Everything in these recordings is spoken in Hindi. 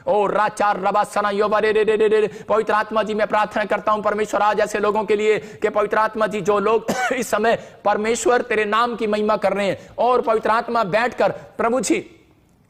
ओ राचा रबा सना योबा रे रे रे रे रे। पवित्र आत्मा जी मैं प्रार्थना करता हूं परमेश्वर आज ऐसे लोगों के लिए कि पवित्र आत्मा जी जो लोग इस समय परमेश्वर तेरे नाम की महिमा कर रहे हैं और पवित्र आत्मा बैठकर प्रभु जी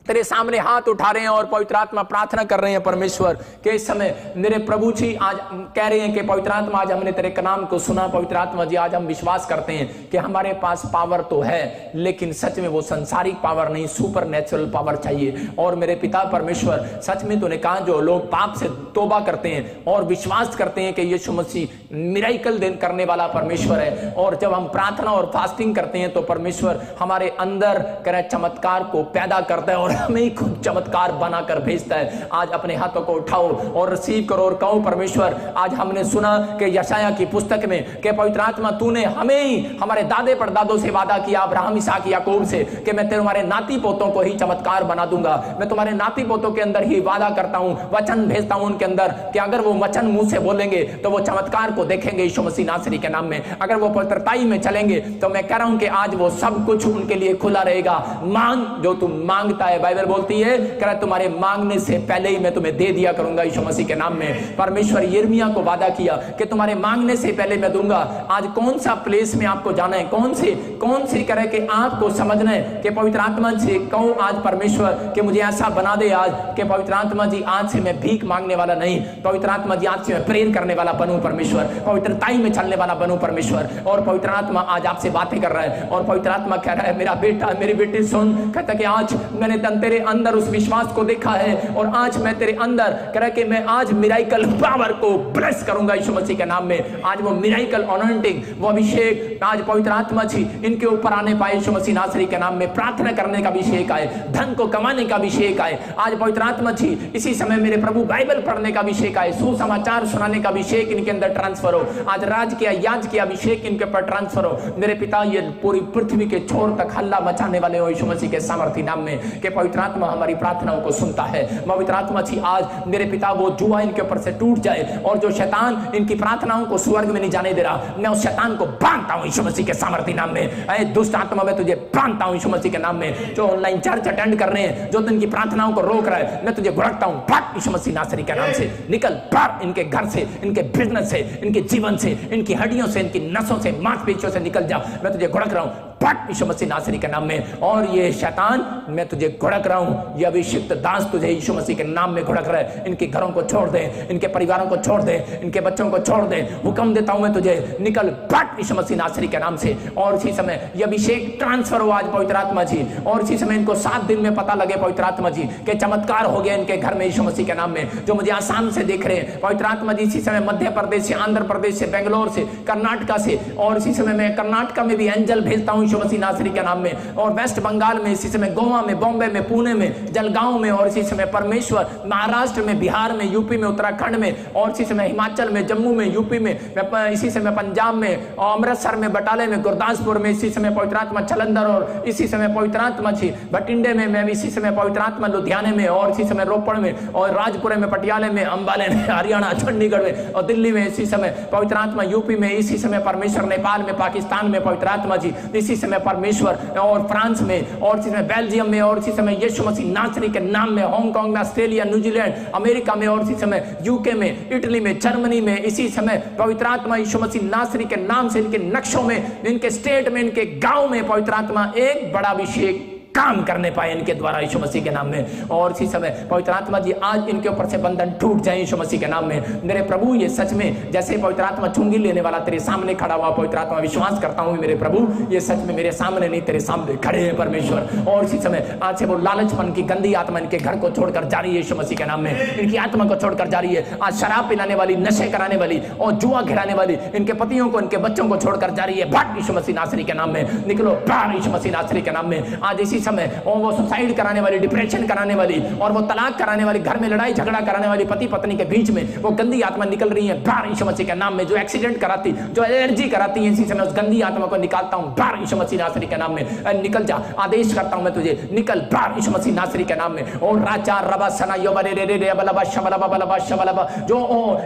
तेरे सामने हाथ उठा रहे हैं और पवित्र आत्मा प्रार्थना कर रहे हैं परमेश्वर के इस समय मेरे प्रभु जी आज कह रहे हैं कि पवित्र आत्मा आज हमने तेरे नाम को सुना। पवित्र आत्मा जी आज हम विश्वास करते हैं कि हमारे पास पावर तो है लेकिन सच में वो सांसारिक पावर नहीं, सुपर नेचुरल पावर चाहिए। और मेरे पिता परमेश्वर सच में तूने कहा जो लोग पाप से तौबा करते हैं और विश्वास करते हैं कि यीशु मसीह मिरेकल करने वाला परमेश्वर है और जब हम प्रार्थना और फास्टिंग करते हैं तो परमेश्वर हमारे अंदर करे चमत्कार को पैदा करता है और हमें ही खुद चमत्कार बनाकर भेजता है। आज अपने हाथों को उठाओ और रिसीव करो और कहो परमेश्वर आज हमने सुना कि यशाया की पुस्तक में कि पवित्र आत्मा तूने हमें ही हमारे दादे परदादों से वादा किया अब्राहम इसहाक याकूब से कि मैं तुम्हारे नाती पोतों को ही चमत्कार बना दूंगा। मैं तुम्हारे नाती पोतों के अंदर ही वादा करता हूं, वचन भेजता हूं उनके अंदर कि अगर वो वचन मुंह से बोलेंगे तो वो चमत्कार को देखेंगे यीशु मसीह नासरी के नाम में। अगर वो पवित्रताई में चलेंगे तो मैं कह रहा हूं कि आज वो सब कुछ उनके लिए खुला रहेगा। मांग जो तुम मांगता है, बाइबल बोलती है कि तुम्हारे मांगने से पहले ही मैं तुम्हें दे दिया करूंगा यीशु मसीह के नाम में। परमेश्वर यिर्मयाह को वादा किया कि तुम्हारे मांगने से पहले मैं दूंगा। आज कौन सा प्लेस में आपको जाना है, कौन सी करे कि आपको समझना है कि पवित्र आत्मा से कहो आज परमेश्वर कि मुझे ऐसा बना दे आज कि पवित्र आत्मा जी आज से मैं भीख मांगने वाला नहीं, पवित्र आत्मा जी आज से मैं प्रेयर करने वाला बनूं परमेश्वर, पवित्रताई में चलने वाला बनूं परमेश्वर। और पवित्र आत्मा आज आपसे बातें कर रहा है और पवित्र आत्मा कह रहा है मेरा बेटा मेरी बेटी सुन, कहता कि आज मैंने तेरे अंदर उस विश्वास को देखा है और आज मैं तेरे अंदर कह रहा कि मैं आज मिराइकल पावर को ब्लेस करूंगा यीशु मसीह के नाम में। आज वो मिराइकल अनॉइंटिंग, वो अभिषेक आज पवित्र आत्मा जी इनके ऊपर आने पाए यीशु मसीह नासरी के नाम में। प्रार्थना करने का अभिषेक आए, धन को कमाने का अभिषेक आए आज पवित्र आत्मा जी। इसी समय मेरे प्रभु बाइबल पढ़ने का अभिषेक आए, सुसमाचार सुनाने का अभिषेक इनके अंदर ट्रांसफर हो। आज राज के याज के अभिषेक इनके ऊपर ट्रांसफर हो। मेरे पिता ये पूरी पृथ्वी के छोर तक हल्ला मचाने वाले हो यीशु मसीह के सामर्थ्य नाम में कि पवित्र आत्मा हमारी प्रार्थनाओं को सुनता है। पवित्र आत्मा जी आज मेरे पिता वो जुआ इनके ऊपर से टूट जाए और जो शैतान इनकी प्रार्थनाओं को स्वर्ग में नहीं जाने दे रहा, मैं उस शैतान को बांधता हूं यीशु मसीह के सामर्थ्य नाम में। ऐ दुष्ट आत्मा मैं तुझे बांधता हूं यीशु मसीह के नाम में। जो ऑनलाइन चर्च अटेंड कर रहे हैं, जो इनकी प्रार्थनाओं को रोक रहा है, मैं तुझे भड़कता हूं भाग यीशु मसीह नासरी के नाम से। निकल बाहर इनके घर से, इनके बिजनेस से, इनके जीवन से, इनकी हड्डियों से, इनकी नसों से, मांसपेशियों से निकल जा। मैं तुझे भड़क रहा हूं फट यीशु मसीह नासरी के नाम में। और ये शैतान मैं तुझे घुड़क रहा हूं, ये अभिषिक्त दास तुझे यीशु मसीह के नाम में घुड़क रहा है। इनके घरों को छोड़ दे, इनके परिवारों को छोड़ दे, इनके बच्चों को छोड़ दे। हुक्म देता हूं मैं तुझे, निकल फट यीशु मसीह नासरी के नाम से। और इसी समय ये अभिषेक ट्रांसफर हो आज पवित्र आत्मा जी। और इसी समय इनको 7 दिन में पता लगे पवित्र आत्मा जी के चमत्कार हो गया इनके घर में यीशु मसीह के नाम में। जो मुझे आसाम से देख रहे हैं पवित्र आत्मा जी, इसी समय मध्य प्रदेश से, आंध्र प्रदेश से, बेंगलोर से, कर्नाटका से, और इसी समय मैं कर्नाटका में भी एंजल भेजता हूं यीशु मसीह नासरी के नाम में। और वेस्ट बंगाल में, इसी समय गोवा में, बॉम्बे में, पुणे में, जलगांव में, और इसी समय परमेश्वर महाराष्ट्र में, बिहार में, यूपी में, उत्तराखंड में, और इसी समय हिमाचल में, जम्मू में, यूपी में, इसी समय पंजाब में, अमृतसर में, बटाले में, गुरदासपुर में, इसी समय पवित्र आत्मा जलंधर, और इसी समय पवित्र आत्मा जी बठिंडे में, मैं इसी समय पवित्र आत्मा लुधियाने में, और इसी समय रोपड़ में, और राजपुरे में, पटियाले में, अंबाले में, हरियाणा, चंडीगढ़ में, और दिल्ली में, इसी समय पवित्र आत्मा यूपी में, इसी समय परमेश्वर नेपाल में, पाकिस्तान में पवित्र आत्मा जी, इसी समय परमेश्वर और फ्रांस में, और इसी समय बेल्जियम में, और इसी समय यीशु मसीह नासरी के नाम में हांगकांग में, ऑस्ट्रेलिया, न्यूजीलैंड, अमेरिका में, और इसी समय यूके में, इटली में, जर्मनी में, इसी समय पवित्र आत्मा यीशु मसीह नासरी के नाम से इनके नक्शों में, इनके स्टेट में, इनके गांव में पवित्र आत्मा एक बड़ा अभिषेक काम करने पाए इनके द्वारा यीशु मसीह के नाम में। और इसी समय पवित्र आत्मा जी आज इनके ऊपर से बंधन टूट जाए यीशु मसीह के नाम में। मेरे प्रभु ये सच में जैसे पवित्र आत्मा चुंगी लेने वाला तेरे सामने खड़ा हुआ, पवित्र आत्मा विश्वास करता हूं मेरे प्रभु ये सच में मेरे सामने नहीं तेरे सामने खड़े हैं परमेश्वर। और इसी समय आज से वो लालचपन की गंदी आत्मा इनके घर को छोड़कर जा रही है यीशु मसीह के नाम में। इनकी आत्मा को छोड़कर जा रही है। आज शराब पिलाने वाली, नशे कराने वाली और जुआ खिलाने वाली इनके पतियों को, इनके बच्चों को छोड़कर जा रही है। भाग यीशु मसीह नासरी के नाम में, निकलो बाहर यीशु मसीह नासरी के नाम में। आज इसी समय वो सुसाइड कराने वाली, डिप्रेशन कराने वाली और वो तलाक कराने वाली, घर में लड़ाई झगड़ा कराने वाली पति पत्नी के बीच में वो गंदी आत्मा निकल रही है बाहर यीशु मसीह के नाम में। जो एक्सीडेंट कराती, जो एलर्जी कराती है, इसी समय उस गंदी आत्मा को निकालता हूं बाहर यीशु मसीह नासरी के नाम में। निकल जा, आदेश करता हूं मैं तुझे, निकल बाहर यीशु मसीह नासरी के नाम में। और राजा रबा सना योबा रे रे रे बलबा शबलबा बलबा शबलबा जो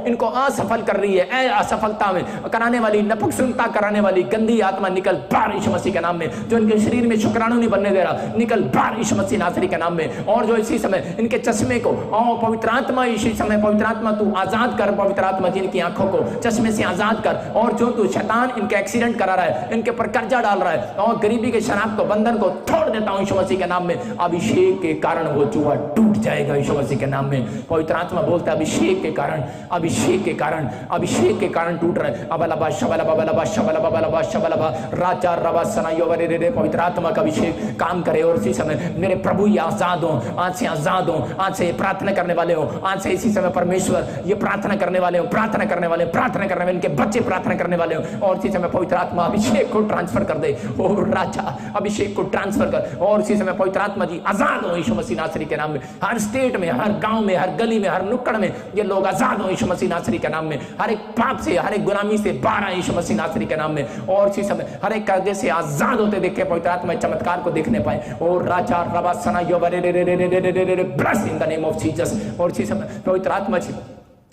इनको असफल कर रही है, असफलता में कराने वाली, नपुंसकता कराने वाली गंदी आत्मा निकल बाहर यीशु मसीह के नाम में। जो इनके शरीर में शुक्राणु नहीं बनने दे रहा, निकल बाहर यीशु मसीह नासरी के नाम में। और जो इसी समय इनके चश्मे को पवित्र आत्मा इसी समय पवित्र आत्मा तू आजाद कर, पवित्र आत्मा जिनकी आंखों को चश्मे से आजाद कर। और जो तू शैतान इनके एक्सीडेंट करा रहा है, इनके पर कर्जा डाल रहा है और गरीबी के शराब को बंधन को तोड़ देता हूं यीशु मसीह के नाम में। अभिषेक के कारण वो जुआ टूट जाएगा यीशु मसीह के नाम में। पवित्र आत्मा बोलता है अभिषेक के कारण, अभिषेक के कारण, अभिषेक के कारण टूट रहा है। अबलबा शबलबा बलबा शबलबा बलबा शबलबा राजा रबा सनायो रे रे। पवित्र आत्मा का अभिषेक काम करे और इसी समय मेरे प्रभु ये आजाद हो, आज से आजाद हो, आज से प्रार्थना करने वाले हो, आज से इसी समय परमेश्वर ये प्रार्थना करने वाले हो, प्रार्थना करने वाले, प्रार्थना करने वाले, इनके बच्चे प्रार्थना करने वाले हो। और इसी समय पवित्र आत्मा अभिषेक को ट्रांसफर कर दे, और राजा अभिषेक को ट्रांसफर कर। और इसी समय पवित्र आत्मा जी आजाद हो यीशु मसीह नासरी के नाम में। हर स्टेट में, हर गांव में, हर गली में, हर नुक्कड़ में ये लोग आजाद हो यीशु मसीह नासरी के नाम में। हर एक पाप से, हर एक गुलामी से बाहर आए यीशु मसीह नासरी के नाम में। और इसी समय हर एक कर्जे से आजाद होते देखे पवित्र आत्मा चमत्कार को देखने पाए। और राजा रबा सना यो रे रे रे रे रे रे bless in the name of Jesus. और इसी समय पवित्र आत्मा जी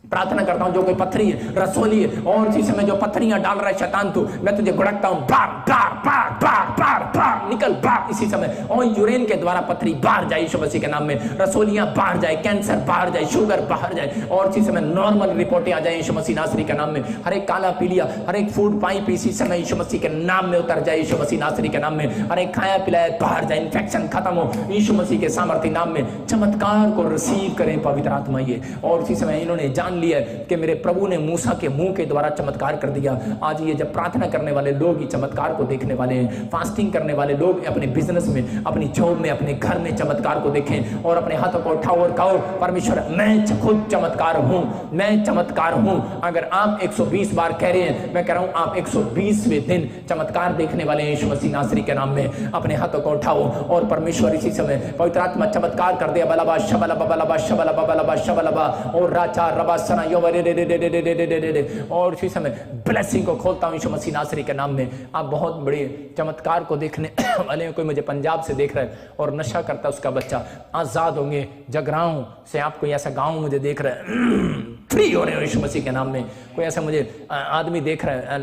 प्रार्थना करता हूं जो कोई पत्थरी है, रसोली है, और इसी समय जो पत्थरियां डाल रहा है शैतान तू, मैं तुझे गुड़कता हूं, बार बार बार बार बार बार निकल बाहर इसी समय। और यूरेन के द्वारा पत्थरी बाहर जाए यीशु मसीह के नाम में, रसोलियां बाहर जाए, कैंसर बाहर जाए, शुगर बाहर जाए, और इसी समय नॉर्मल रिपोर्टें आ जाए यीशु मसीह नासरी के नाम में। हर एक काला पीलिया, हर एक फूड पाइप इसी समय यीशु मसीह के नाम में उतर जाए यीशु मसीह नासरी के नाम में। हर एक खाया पिलाया बाहर जाए, इन्फेक्शन खत्म हो यीशु मसीह के सामर्थ्य नाम में। चमत्कार को रिसीव करें पवित्र आत्मा ये। और इसी समय इन्होंने जान लिया कि मेरे प्रभु ने मूसा के मुंह के द्वारा चमत्कार कर दिया। आज ये जब प्रार्थना करने वाले लोग ही चमत्कार को देखने वाले हैं, फास्टिंग करने वाले लोग अपने बिजनेस में, अपनी जॉब में, अपने घर में चमत्कार को देखें और अपने हाथों को उठाओ और कहो परमेश्वर मैं खुद चमत्कार हूं, मैं चमत्कार हूं। अगर आप 120 बार कह रहे हैं, मैं कह रहा हूं आप 120वें दिन चमत्कार देखने वाले हैं यीशु मसीह नासरी के नाम में। अपने हाथों को उठाओ और परमेश्वर इसी समय पवित्र आत्मा चमत्कार कर दे। बलबा शबलबा बलबा शबलबा बलबा शबलबा और राजा रबा सना यो और इसी समय ब्लेसिंग को खोलता हूं यीशु मसीह नासरी के नाम में। आप बहुत बड़े चमत्कार को देखने वाले हैं। कोई मुझे पंजाब से देख रहा है और नशा करता है उसका बच्चा, आजाद होंगे। जगराऊं से आप कोई ऐसा गांव मुझे देख रहा है, फ्री हो रहे हो यीशु मसीह के नाम में। कोई ऐसा मुझे आदमी देख रहा है,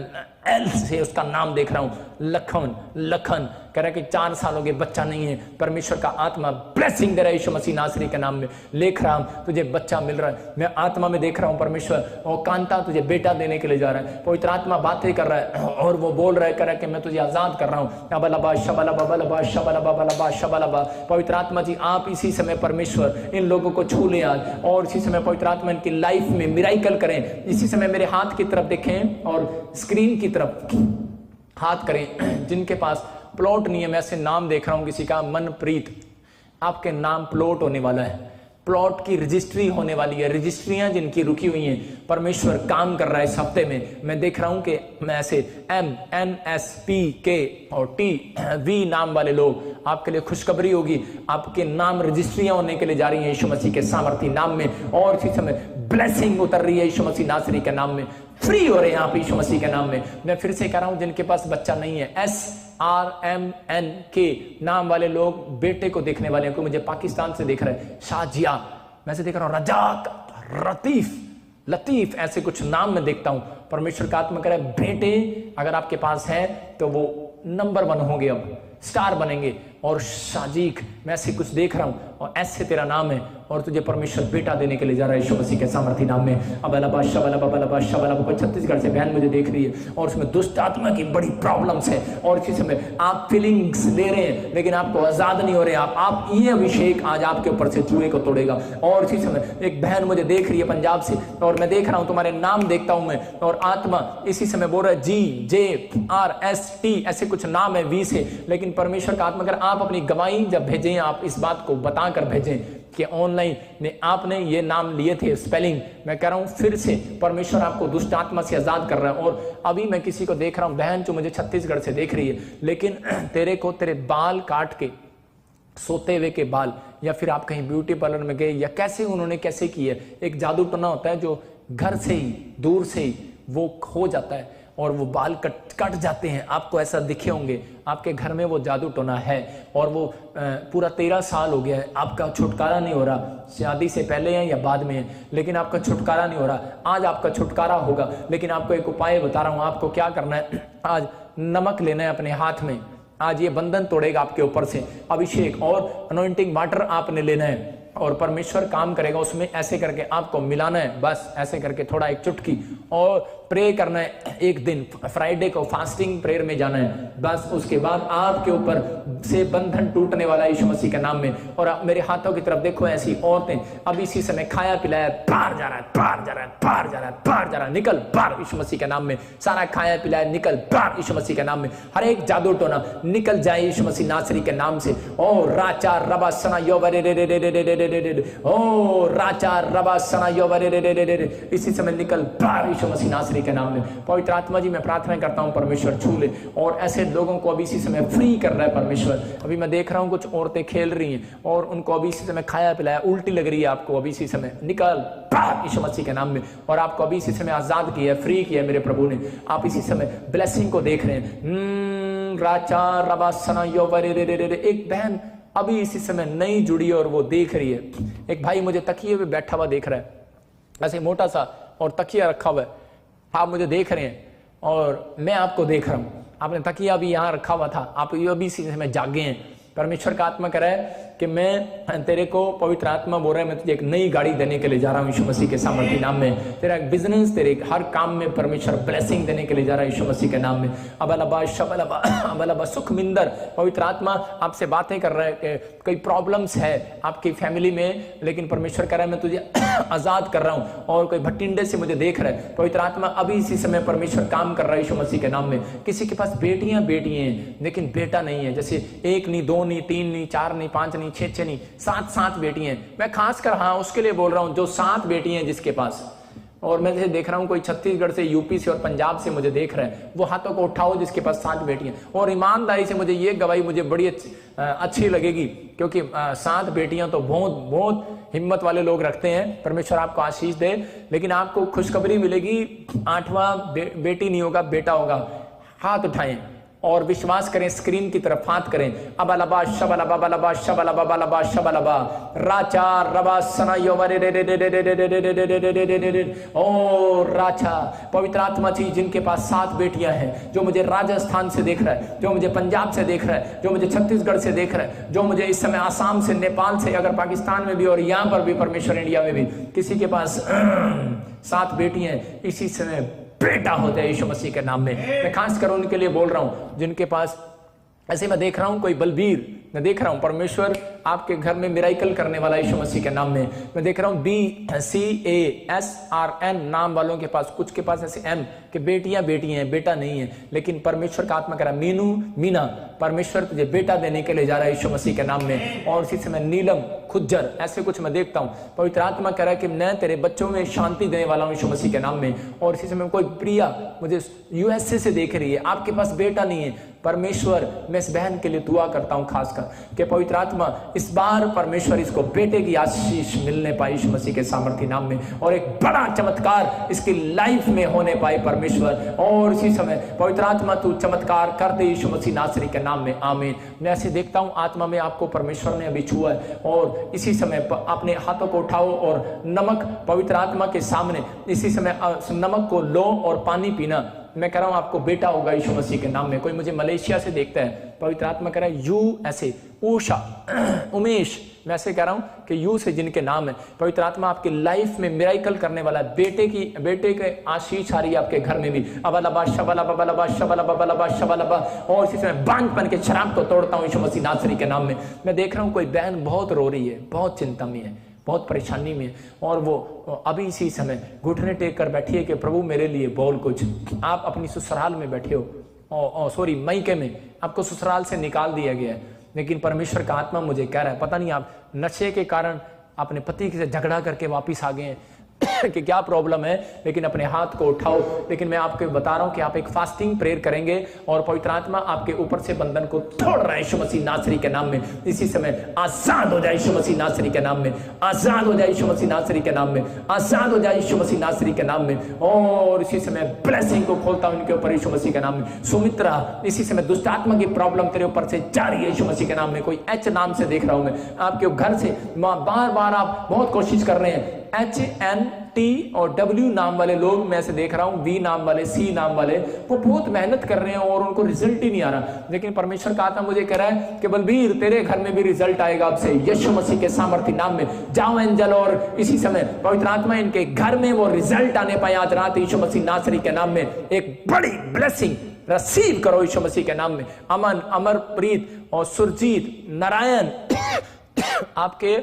एल से उसका नाम देख रहा हूं, लखन लखन कह रहा है कि 4 साल हो गए बच्चा नहीं है। परमेश्वर का आत्मा ब्लेसिंग दे रहा है यीशु मसीह नासरी के नाम में। देख रहा हूं तुझे बच्चा मिल रहा है, मैं आत्मा में देख रहा हूं परमेश्वर और कांता तुझे बेटा देने के लिए जा रहा है। पवित्र आत्मा बातें कर रहा है और वो बोल रहा है, कह रहा है कि मैं तुझे आजाद कर रहा हूं। अबलबा शबलबा बलबा शबलबा बलबा शबलबा। पवित्र आत्मा जी आप इसी समय परमेश्वर इन लोगों को छू ले आज, और इसी समय पवित्र आत्मा इनकी लाइफ में मिराइकल करें। इसी समय मेरे हाथ की तरफ देखें और स्क्रीन की तरफ हाथ करें। जिनके पास प्लॉट नहीं है, मैं ऐसे नाम देख रहा हूं, किसी का मनप्रीत, आपके नाम प्लॉट होने वाला है, प्लॉट की रजिस्ट्री होने वाली है। रजिस्ट्रियां जिनकी रुकी हुई हैं, परमेश्वर काम कर रहा है इस हफ्ते में। मैं देख रहा हूं कि मैं ऐसे MNSPK और TV नाम वाले लोग, आपके लिए खुशखबरी होगी, आपके नाम रजिस्ट्रियां होने के लिए जा रही हैं यीशु मसीह के सामर्थी नाम में। और इसी समय ब्लेसिंग उतर रही है यीशु मसीह नासरी के नाम में। फ्री हो रहे हैं आप यीशु मसीह के नाम में। मैं फिर से कह रहा हूं जिनके पास बच्चा नहीं है, SRMNK नाम वाले लोग बेटे को देखने वाले हैं। कोई मुझे पाकिस्तान से देख रहा है, शाजिया, मैं से देख रहा हूं, रजाक, रतीफ, लतीफ, ऐसे कुछ नाम मैं देखता हूं। परमेश्वर का आत्मा कह रहा है बेटे अगर आपके पास है तो वो नंबर 1 होंगे, अब स्टार बनेंगे। और शाजीक, मैं ऐसे कुछ देख रहा हूं और ऐसे तेरा नाम है और तुझे परमेश्वर बेटा देने के लिए जा रहा है यीशु मसीह के सामर्थी नाम में। अबलबा शबलबा बलबा शबलबा। कोई छत्तीसगढ़ से बहन मुझे देख रही है और उसमें दुष्ट आत्मा की बड़ी प्रॉब्लम्स है और इसी समय आप फीलिंग्स ले रहे हैं लेकिन आपको आजाद नहीं हो रहे। आप ये अभिषेक आज आपके ऊपर से जुए को तोड़ेगा। और इसी समय एक बहन मुझे देख रही है पंजाब से और मैं देख रहा हूं, तुम्हारे नाम देखता हूं मैं, और आत्मा इसी समय बोल रहा है GJRST, ऐसे कुछ नाम है V से। लेकिन परमेश्वर का आत्मा अगर आप अपनी गवाही जब भेजें, आप इस बात को बताकर भेजें कि ऑनलाइन ने आपने ये नाम लिए थे स्पेलिंग, मैं कह रहा हूं फिर से परमेश्वर आपको दुष्ट आत्मा से आजाद कर रहा है। और अभी मैं किसी को देख रहा हूं, बहन जो मुझे छत्तीसगढ़ से देख रही है, लेकिन तेरे को तेरे बाल काट के, सोते हुए के बाल, या फिर आप कहीं ब्यूटी पार्लर में गए, या कैसे उन्होंने कैसे किए, एक जादू टोना होता है जो घर से ही, दूर से ही वो हो जाता है और वो बाल कट जाते हैं। आपको ऐसा दिखे होंगे, आपके घर में वो जादू टोना है और वो पूरा 13 साल हो गया है, आपका छुटकारा नहीं हो रहा। शादी से पहले है या बाद में है, लेकिन आपका छुटकारा नहीं हो रहा। आज आपका छुटकारा होगा, लेकिन आपको एक उपाय बता रहा हूं, आपको क्या करना है। आज नमक लेना है अपने हाथ में आज ये बंधन तोड़ेगा आपके ऊपर से। अभिषेक और अनॉइंटिंग वाटर आपने लेना है और परमेश्वर काम करेगा उसमें। ऐसे करके आपको मिलाना है, बस ऐसे करके थोड़ा एक चुटकी, और प्रे करना है। एक दिन फ्राइडे को फास्टिंग प्रेयर में जाना है, बस उसके बाद आपके ऊपर से बंधन टूटने वाला है यीशु मसीह के नाम में। और आप मेरे हाथों की तरफ देखो, ऐसी औरतें अब इसी समय खाया पिलाया बाहर जा रहा है, बाहर जा रहा है, बाहर जा रहा है, बाहर जा रहा है, निकल बाहर यीशु मसीह के नाम में। सारा खाया पिलाया निकल बाहर यीशु मसीह के नाम में। हर एक जादू टोना निकल जाए यीशु मसीह नासरी के नाम से। ओ राचा रबा सना योवरे रे रे रे रे रे रे रे, ओ राचा रबा सना योवरे रे रे रे रे रे, इसी समय निकल बाहर यीशु मसीह नासरी के नाम में। पवित्र आत्मा जी मैं प्रार्थना करता हूं परमेश्वर छू ले और ऐसे लोगों को अभी इसी समय फ्री कर रहा है परमेश्वर। अभी मैं देख रहा हूं कुछ औरतें खेल रही हैं और उनको अभी इसी समय खाया पिलाया उल्टी लग रही है आपको, अभी इसी समय निकल बाहर यीशु मसीह के नाम में। और आपको अभी इसी समय आजाद किया है, फ्री किया है मेरे प्रभु ने। आप इसी समय ब्लेसिंग को देख रहे हैं। राचा रबा सना योवरे रे रे रे। एक बहन अभी इसी समय नई जुड़ी है और वो देख रही है। एक भाई मुझे तकिए पे बैठा हुआ देख रहा है, ऐसे मोटा सा और तकिया रखा हुआ है। आप मुझे देख रहे हैं और मैं आपको देख रहा हूं। आपने तकिया भी यहां रखा हुआ था, आप ये अभी इसी समय जागे हैं। परमेश्वर का आत्मा कह रहा है कि मैं तेरे को, पवित्र आत्मा बोल रहा है मैं तुझे एक नई गाड़ी देने के लिए जा रहा हूं यीशु मसीह के सामर्थ्य नाम में। तेरा एक बिजनेस, तेरे हर काम में परमेश्वर ब्लेसिंग देने के लिए जा रहा है यीशु मसीह के नाम में। अबलबा शबलबा अबलबा सुखमिंदर पवित्र आत्मा आपसे बातें कर रहा है कि कई प्रॉब्लम्स है आपकी फैमिली में, लेकिन परमेश्वर कह रहा है मैं तुझे आजाद कर रहा हूं। और कोई भटिंडे से मुझे देख रहा है, पवित्र आत्मा अभी इसी समय परमेश्वर काम कर रहा है यीशु मसीह के नाम में। किसी के पास बेटियां हैं लेकिन बेटा नहीं है, जैसे एक नहीं, दो नहीं, तीन नहीं, चार नहीं, पांच नहीं, छह नहीं, सात बेटी हैं। मैं खास कर हाँ उसके लिए बोल रहा हूं जो 7 बेटी हैं जिसके पास। और मैं जैसे देख रहा हूं कोई छत्तीसगढ़ से, यूपी से और पंजाब से मुझे देख रहे हैं, वो हाथों को उठाओ जिसके पास 7 बेटियां। और ईमानदारी से मुझे ये गवाही मुझे बड़ी अच्छी लगेगी, क्योंकि 7 बेटियां तो बहुत हिम्मत वाले लोग रखते हैं। परमेश्वर आपको आशीष दे। लेकिन आपको खुशखबरी मिलेगी, 8वां बेटी नहीं होगा, बेटा होगा। हाथ उठाएं और विश्वास करें, स्क्रीन की तरफ हाथ करें। अबलबा शबलबा बलबा शबलबा बलबा शबलबा राचा रबा सना योवरे रे रे रे रे रे रे रे रे रे रे। ओ राचा पवित्र आत्मा जी जिनके पास 7 बेटियां हैं, जो मुझे राजस्थान से देख रहा है, जो मुझे पंजाब से देख रहा है, जो मुझे छत्तीसगढ़ से देख रहा है, जो मुझे इस समय आसाम से, नेपाल से, अगर पाकिस्तान में भी और यहाँ पर भी परमेश्वर इंडिया में भी किसी के पास 7 बेटियां हैं, इसी समय बेटा होता है यीशु मसीह के नाम में। मैं खास कर उनके लिए बोल रहा हूं जिनके पास, ऐसे मैं देख रहा हूं कोई बलबीर, मैं देख रहा हूं परमेश्वर आपके घर में मिराइकल करने वाला यीशु मसीह के नाम में। मैं देख रहा हूं BCASRN नाम वालों के पास, कुछ के पास ऐसे M कि बेटियां हैं, बेटा नहीं है। लेकिन परमेश्वर का आत्मा कह रहा है मीनू मीना, परमेश्वर तुझे बेटा देने के लिए जा रहा है यीशु मसीह के नाम में। और इसी समय नीलम खुज्जर, ऐसे कुछ मैं देखता हूं। पवित्र आत्मा कह रहा है कि मैं तेरे बच्चों में शांति देने वाला हूं यीशु मसीह के नाम में। और इसी समय कोई प्रिया मुझे USA से देख रही है, आपके पास बेटा नहीं है। परमेश्वर मैं इस बहन के लिए दुआ करता हूं खासकर कि पवित्र आत्मा इस बार परमेश्वर इसको बेटे की आशीष मिलने पाए यीशु मसीह के सामर्थ्य नाम में, और एक बड़ा चमत्कार इसकी लाइफ में होने पाए परमेश्वर। और इसी समय पवित्र आत्मा तू चमत्कार कर दे यीशु मसीह नासरी के नाम में, आमीन। मैं ऐसे देखता हूं आत्मा में आपको परमेश्वर ने अभी छुआ है, और इसी समय अपने हाथों को उठाओ और नमक पवित्र आत्मा के सामने इसी समय नमक को लो और पानी पीना। मैं कह रहा हूं आपको बेटा होगा यीशु मसीह के नाम में। कोई मुझे मलेशिया से देखता है, पवित्र आत्मा कह रहा है यू, ऐसे उषा, उमेश, मैं ऐसे कह रहा हूं कि यू से जिनके नाम है, पवित्र आत्मा आपकी लाइफ में मिराइकल करने वाला है। बेटे के आशीष आ रही है आपके घर में भी। अबलबा शबलबा बलबा शबलबा बलबा शबलबा। और इसी समय बांझपन के शराब को तोड़ता हूं यीशु मसीह नासरी के नाम में। मैं देख रहा हूं कोई बहन बहुत रो रही है, बहुत चिंता में है, बहुत परेशानी में, और वो अभी इसी समय घुटने टेक कर बैठी है कि प्रभु मेरे लिए बोल कुछ। आप अपनी ससुराल में बैठे हो, सॉरी मैके में, आपको ससुराल से निकाल दिया गया है, लेकिन परमेश्वर का आत्मा मुझे कह रहा है पता नहीं आप नशे के कारण अपने पति से झगड़ा करके वापिस आ गए हैं कि क्या प्रॉब्लम है, लेकिन अपने हाथ को उठाओ। लेकिन मैं आपको बता रहा हूं कि आप एक फास्टिंग प्रेयर करेंगे और पवित्र आत्मा आपके ऊपर से बंधन को तोड़ रहा है यीशु मसीह नासरी के नाम में। इसी समय आजाद हो जाए यीशु मसीह नासरी के नाम में, आजाद हो जाए यीशु मसीह नासरी के नाम में, आजाद हो जाए यीशु मसीह नासरी के नाम में। और इसी समय ब्लेसिंग को खोलता हूं इनके ऊपर यीशु मसीह के नाम में। सुमित्रा, इसी समय दुष्ट आत्मा की प्रॉब्लम तेरे ऊपर से जा रही है यीशु मसीह के नाम में। कोई H नाम से देख रहा हूं मैं आपके घर से, बार बार आप बहुत कोशिश कर रहे हैं, HN टी और डब्ल्यू नाम वाले लोग, मैं ऐसे देख रहा हूं, वी नाम वाले, सी नाम वाले, वो बहुत मेहनत कर रहे हैं और उनको रिजल्ट ही नहीं आ रहा। लेकिन परमेश्वर का आत्मा मुझे कह रहा है कि बलबीर तेरे घर में भी रिजल्ट आएगा अब से, यीशु मसीह के सामर्थ्य नाम में। जाओ एंजल, और इसी समय पवित्र आत्मा इनके घर में वो रिजल्ट आने पाए आज रात यीशु मसीह नासरी के नाम में। एक बड़ी ब्लेसिंग रिसीव करो यीशु मसीह के नाम में। अमन, अमरप्रीत और सुरजीत, नारायण, आपके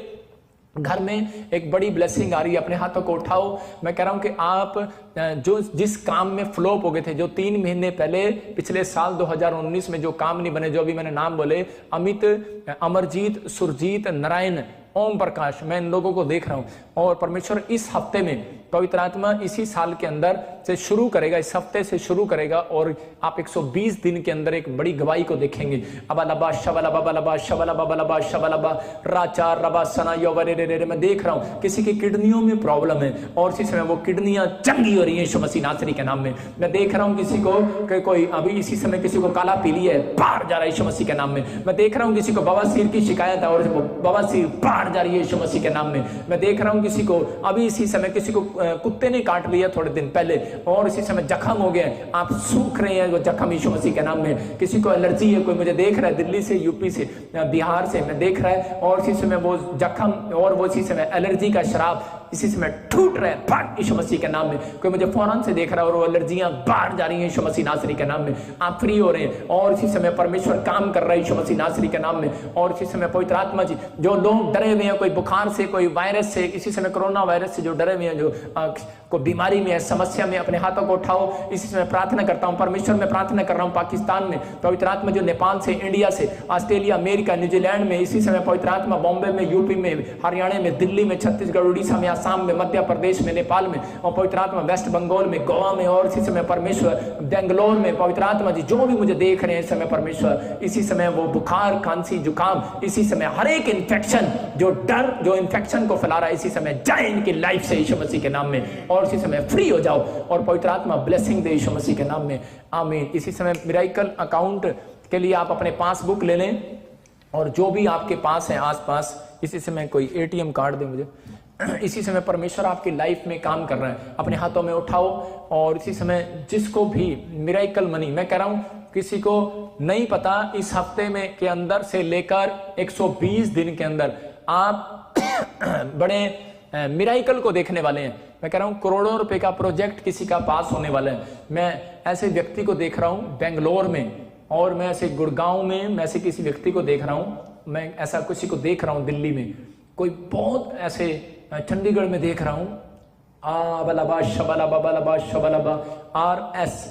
घर में एक बड़ी ब्लेसिंग आ रही है। अपने हाथों को उठाओ। मैं कह रहा हूं कि आप जो जिस काम में फ्लॉप हो गए थे, जो 3 महीने पहले पिछले साल 2019 में जो काम नहीं बने, जो अभी मैंने नाम बोले, अमित, अमरजीत, सुरजीत, नारायण, ओम प्रकाश, मैं इन लोगों को देख रहा हूं। और परमेश्वर इस हफ्ते में पवित्र आत्मा इसी साल के अंदर से शुरू करेगा, इस हफ्ते से शुरू करेगा, और आप 120 दिन के अंदर एक बड़ी गवाही को देखेंगे। अबलबा शबलबा बलबा शबलबा बलबा शबलबा राचा रबा सना योवरे रे रे। मैं देख रहा हूं किसी की किडनियों में प्रॉब्लम है और इसी समय वो किडनियां चंगी हो रही हैं यीशु मसीह नासरी के नाम में। मैं देख रहा हूं किसी को कोई अभी इसी समय किसी को काला पीली है, बाहर जा रहा है यीशु मसीह के नाम में। मैं देख रहा हूं किसी को बवासीर की शिकायत है और बवासीर बाहर जा रही है यीशु मसीह के नाम में। मैं देख रहा हूं किसी को अभी इसी समय किसी को कुत्ते ने काट लिया थोड़े दिन पहले और इसी समय जख्म हो गया, आप सूख रहे हैं वो जख्म यीशु मसीह के नाम में। किसी को एलर्जी है, कोई मुझे देख रहा है दिल्ली से, यूपी से, बिहार से, मैं देख रहा है, और इसी समय वो जख्म और वो इसी समय एलर्जी का शराब इसी समय टूट रहे हैं भाग यीशु मसीह के नाम में। कोई मुझे फौरन से देख रहा है और वो एलर्जियां बाहर जा रही हैं यीशु मसीह नासरी के नाम में। आप फ्री हो रहे हैं और इसी समय परमेश्वर काम कर रहा है यीशु मसीह नासरी के नाम में। और इसी समय पवित्र आत्मा जी, जो लोग डरे हुए हैं, कोई बुखार से, कोई वायरस से, इसी समय कोरोना वायरस से जो डरे हुए हैं, जो कोई बीमारी में है, समस्या में, अपने हाथों को उठाओ। इसी समय प्रार्थना करता हूं परमेश्वर में, प्रार्थना कर रहा हूं पाकिस्तान में पवित्र आत्मा, जो नेपाल से, इंडिया से, ऑस्ट्रेलिया, अमेरिका, न्यूजीलैंड में, इसी समय पवित्र आत्मा बॉम्बे में, यूपी में, हरियाणा में, दिल्ली में, छत्तीसगढ़, उड़ीसा में, आसाम में, मध्य प्रदेश में, नेपाल में, और पवित्र आत्मा वेस्ट बंगाल में, गोवा में, और इसी समय परमेश्वर बेंगलोर में पवित्र आत्मा जी, जो भी मुझे देख रहे हैं इस समय परमेश्वर, इसी समय वो बुखार, खांसी, जुकाम, इसी समय हर एक इन्फेक्शन, जो डर, जो इन्फेक्शन को फैला रहा है, इसी समय जाए इनकी लाइफ से यीशु मसीह के नाम में, और इसी समय फ्री हो जाओ और पवित्र आत्मा ब्लेसिंग दे यीशु मसीह के नाम में, आमीन। इसी समय मिरेकल अकाउंट के लिए आप अपने पासबुक ले लें और जो भी आपके पास है आसपास, इसी समय कोई एटीएम कार्ड दे मुझे। इसी समय परमेश्वर आपकी लाइफ में काम कर रहा है, अपने हाथों में उठाओ। और इसी समय जिसको भी मिरेकल मनी, मैं कह रहा हूं किसी को नहीं पता, इस हफ्ते में के अंदर से लेकर 120 दिन के अंदर आप बड़े मिरेकल को देखने वाले हैं। मैं कह रहा हूं करोड़ों रुपए का प्रोजेक्ट किसी का पास होने वाला है। मैं ऐसे व्यक्ति को देख रहा हूं बेंगलोर में, और मैं ऐसे गुड़गांव में, मैं ऐसे किसी व्यक्ति को देख रहा हूं, मैं ऐसा किसी को देख रहा हूं दिल्ली में, कोई बहुत ऐसे चंडीगढ़ में देख रहा हूं, आबलबा शबलबा बलबा शबलबा RS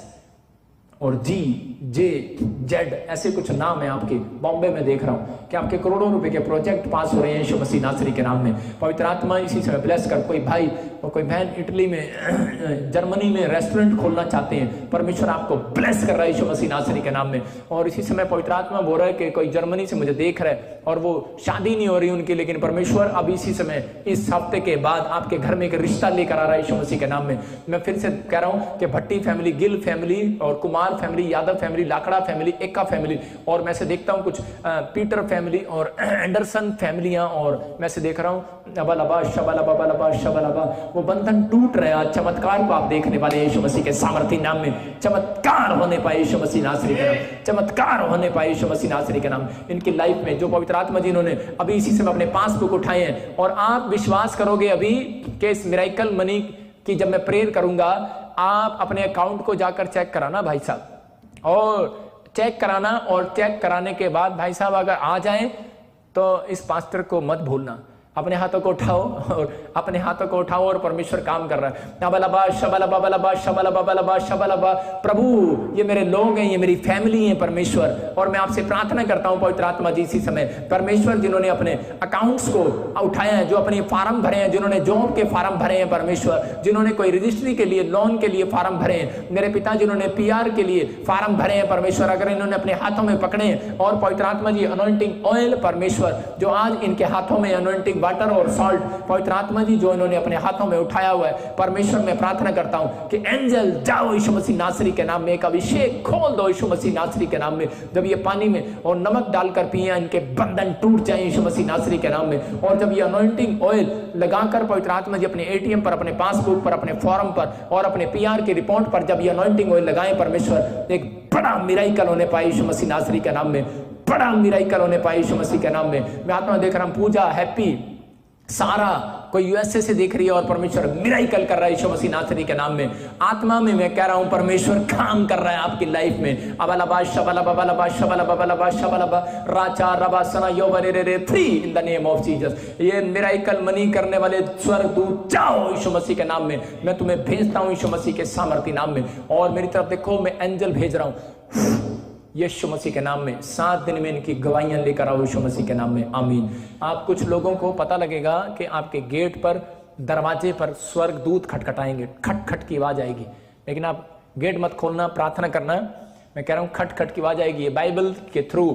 और GJZ ऐसे कुछ नाम है आपके। बॉम्बे में देख रहा हूं कि आपके करोड़ों रुपए के प्रोजेक्ट पास हो रहे हैं यीशु मसीह नासरी के नाम में। पवित्र आत्मा इसी समय ब्लेस कर। कोई भाई और कोई बहन इटली में, जर्मनी में रेस्टोरेंट खोलना चाहते हैं, परमेश्वर आपको ब्लेस कर रहा है यीशु मसीह नासरी के नाम में। और इसी समय पवित्र आत्मा बोल रहा है कि कोई जर्मनी से मुझे देख रहा है और वो शादी नहीं हो रही उनकी, लेकिन परमेश्वर अब इसी समय इस हफ्ते के बाद आपके घर में एक रिश्ता लेकर आ रहा है यीशु मसीह के नाम में। मैं फिर से कह रहा हूं कि भट्टी फैमिली, गिल फैमिली और Kumar family, Yadav family, Lakra family, Ekka family, और मैं से देखता हूं कुछ पीटर फैमिली और एंडरसन फैमिलियां, और मैं से देख रहा हूं अबलबा शबलबा बलबा शबलबा, वो बंधन टूट रहे हैं। चमत्कार को आप देखने वाले यीशु मसीह के सामर्थ्य नाम में। चमत्कार होने पाए यीशु मसीह नासरी के नाम, चमत्कार होने पाए यीशु मसीह नासरी के नाम इनकी लाइफ में। जो पवित्र आत्मा जी इन्होंने अभी इसी समय अपने पासबुक उठाए हैं, और आप विश्वास करोगे अभी कि इस मिरेकल मनी की जब मैं प्रेयर करूंगा, आप अपने अकाउंट को जाकर चेक कराना भाई साहब, और चेक कराना, और चेक कराने के बाद भाई साहब अगर आ जाएं तो इस पास्टर को मत भूलना। अपने हाथों को उठाओ और अपने हाथों को उठाओ, और परमेश्वर काम कर रहा है। अबलबा शबलबा बलबा शबलबा बलबा शबलबा। प्रभु ये मेरे लोग हैं, ये मेरी फैमिली है परमेश्वर, और मैं आपसे प्रार्थना करता हूं पवित्र आत्मा जी इसी समय परमेश्वर, जिन्होंने अपने अकाउंट्स को उठाया है, जो अपने फार्म भरे हैं, जिन्होंने जॉब के फार्म भरे हैं परमेश्वर, जिन्होंने कोई रजिस्ट्री के लिए, लोन के लिए फार्म भरे हैं, मेरे पिता जिन्होंने PR के लिए फार्म भरे हैं परमेश्वर, अगर इन्होंने अपने हाथों में पकड़े, और पवित्र आत्मा जी अनॉइंटिंग ऑयल परमेश्वर, जो आज इनके हाथों में अनॉइंटिंग वाटर और सॉल्ट पवित्र आत्मा जी जो इन्होंने अपने हाथों में उठाया हुआ है, परमेश्वर मैं प्रार्थना करता हूं कि एंजल जाओ यीशु मसीह नासरी के नाम में, एक अभिषेक खोल दो यीशु मसीह नासरी के नाम में। जब ये पानी में और नमक डालकर पिए, इनके बंधन टूट जाए यीशु मसीह नासरी के नाम में। और जब ये अनॉइंटिंग ऑयल लगाकर पवित्र आत्मा जी अपने एटीएम पर, अपने पासबुक पर, अपने फॉर्म पर और अपने पीआर की रिपोर्ट पर जब ये अनॉइंटिंग ऑयल लगाएं, परमेश्वर एक बड़ा मिराकल होने पाए यीशु मसीह नासरी के नाम में, बड़ा मिराकल होने पाए यीशु मसीह के नाम में। मैं आत्मा देख रहा हूं, पूजा, हैप्पी, सारा कोई यूएसए से देख रही है और परमेश्वर मिराकल कर रहा है यीशु मसीह नासरी के नाम में। आत्मा में मैं कह रहा हूं परमेश्वर काम कर रहा है आपकी लाइफ में। अबलबा शबलबा बलबा शबलबा बलबा शबलबा राचा रबा सना योवरेरे free in the name of Jesus. ये मिराकल मनी करने वाले स्वर्गदूत जाओ यीशु मसीह के नाम में, मैं तुम्हें भेजता हूं यीशु मसीह के सामर्थी नाम में। और मेरी तरफ देखो, मैं एंजल भेज रहा हूं यीशु मसीह के नाम में। 7 दिन में इनकी गवाहियां लेकर आओ यीशु मसीह के नाम में, आमीन। आप कुछ लोगों को पता लगेगा कि आपके गेट पर, दरवाजे पर स्वर्गदूत खटखटाएंगे, खट खट की आवाज आएगी, लेकिन आप गेट मत खोलना, प्रार्थना करना। मैं कह रहा हूं खट खट की आवाज आएगी, ये बाइबल के थ्रू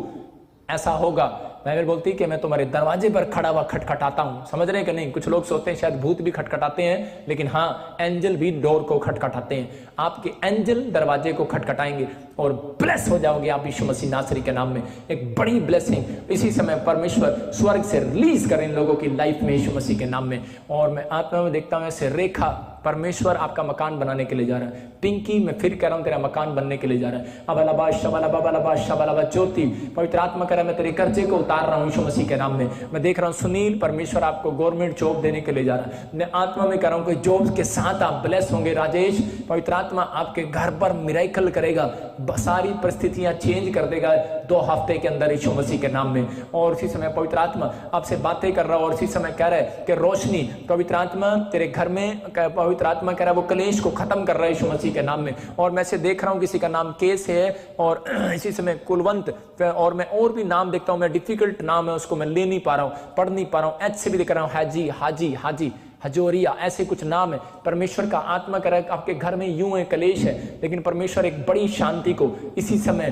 ऐसा होगा। बाइबल बोलती है कि मैं तुम्हारे दरवाजे पर खड़ा हुआ खटखटाता हूं। समझ रहे हैं कि नहीं? कुछ लोग सोचते हैं शायद भूत भी खटखटाते हैं, लेकिन हाँ, एंजल भी डोर को खटखटाते हैं। आपके एंजल दरवाजे को खटखटाएंगे और ब्लेस हो जाओगे आप यीशु मसीह नासरी के नाम में। एक बड़ी ब्लेसिंग इसी समय परमेश्वर स्वर्ग से रिलीज करें इन लोगों की लाइफ में यीशु मसीह के नाम में। और मैं आत्मा में देखता हूं ऐसे रेखा, परमेश्वर आपका मकान बनाने के लिए जा रहा है। पिंकी, मैं फिर कह रहा हूं तेरा मकान बनने के लिए जा रहा है। अबलबा शबलबा बलबा शबलबा ज्योति, पवित्र आत्मा कह रहा है मैं तेरे कर्जे को उतार रहा हूं यीशु मसीह के नाम में। मैं देख रहा हूं सुनील, परमेश्वर आपको गवर्नमेंट जॉब देने के लिए जा रहा है। मैं आत्मा में कह रहा हूं कि जॉब के साथ आप ब्लेस होंगे। राजेश, पवित्र आत्मा आपके घर पर मिराकल करेगा, सारी परिस्थितियां चेंज कर देगा 2 हफ्ते के अंदर यीशु मसीह के नाम में। और इसी समय पवित्र आत्मा आपसे बातें कर रहा है और इसी समय कह रहा है कि रोशनी, पवित्र आत्मा तेरे घर में, पवित्र आत्मा कह रहा है वो कलेश को खत्म कर रहा है यीशु मसीह के नाम में। और मैं से देख रहा हूं किसी का नाम केस है और इसी समय कुलवंत, और मैं और भी नाम देखता हूं, मैं डिफिकल्ट नाम है उसको मैं ले नहीं पा रहा हूं, पढ़ नहीं पा रहा हूं। एच से भी देख रहा हूं, हाजी, हाजी, हाजी, हजोरिया, ऐसे कुछ नाम है। परमेश्वर का आत्मा कह रहा है आपके घर में यूं है, कलेश है, लेकिन परमेश्वर एक बड़ी शांति को इसी समय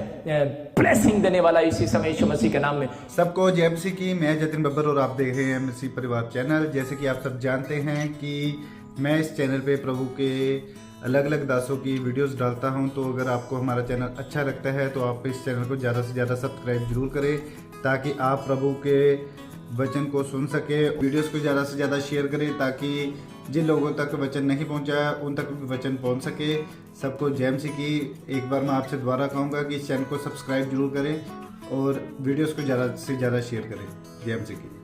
ब्लेसिंग देने वाला है इसी समय यीशु मसीह के नाम में। सबको जय मसीह की। मैं जतिन बब्बर और आप देख रहे हैं मसीह परिवार चैनल। जैसे कि आप सब जानते हैं कि मैं इस चैनल पे प्रभु के अलग अलग दासों की वीडियोस डालता हूं, तो अगर आपको हमारा चैनल अच्छा लगता है तो आप इस चैनल को ज़्यादा से ज़्यादा सब्सक्राइब जरूर करें, ताकि आप प्रभु के वचन को सुन सके। वीडियोस को ज़्यादा से ज़्यादा शेयर करें ताकि जिन लोगों तक वचन नहीं पहुंचा उन तक भी वचन पहुंच सके। सबको जय मसीह की। एक बार मैं आपसे दोबारा कहूँगा कि इस चैनल को सब्सक्राइब जरूर करें और वीडियोस को ज़्यादा से ज़्यादा शेयर करें। जय मसीह की।